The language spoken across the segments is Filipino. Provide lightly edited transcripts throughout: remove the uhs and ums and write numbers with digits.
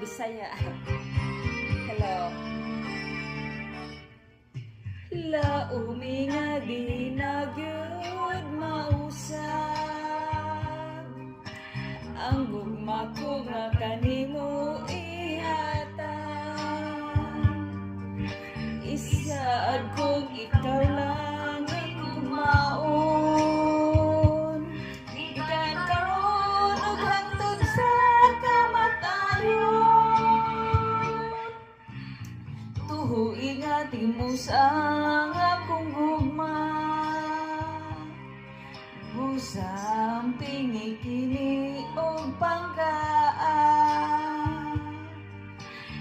Bisaya. Hello. Laumi nga di na gyud mausab ang gugma ko nga kanimo ihatag. Isaad kong ikaw lang ang gugmaon. Ikan karon ug hangtod sa kamatayon. Tuhuin nga timus ang akong gugma. Busang pingikini o pangkaan.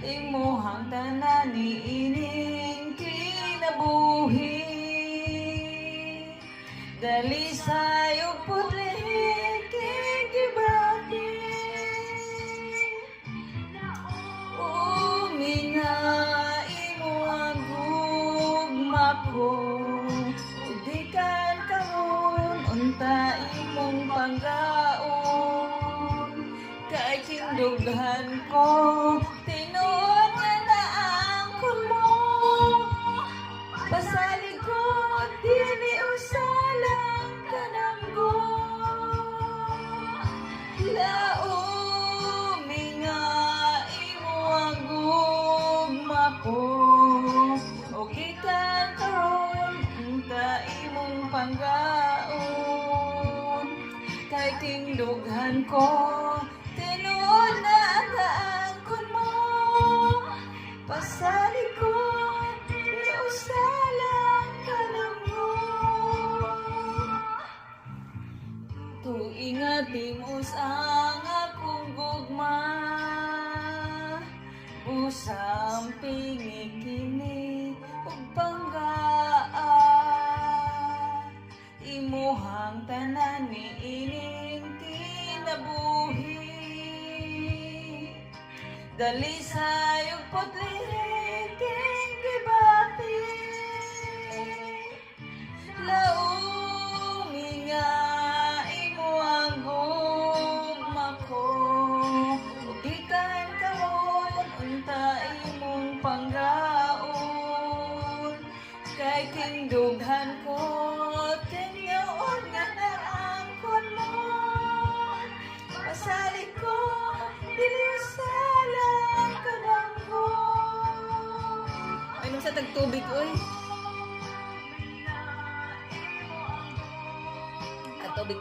Imuhang tanan ni ining kinabuhi. Dali sayo putlihin kikibati. Uminga imo ang gugma ko. Udikan karon unta imong panggaon. Kay kindughan ko tinuod nga naangkon mo. Pasalikod dili usalang kananggo. Laumi nga imo ang gugma ko. O gikan karon unta imong panggaon. Kay tindughan ko tinuod na ang kaangkon mo. Pasalikod di usalang kananggo. Tuinga timos ang akong gugma. Usang pingikini ug panggaan. Imuhang tanan ni ining kinabuhi. Dali sayog putlihin kikibati. Laumi nga imo ang gugma ko. Ugikan karon unta imong panggaon. Kay tindughan ko tinuod nga naangkon mo. Pasalig ko dili usalang kananggo. Ay nung sa tagtubig oy. At tubig.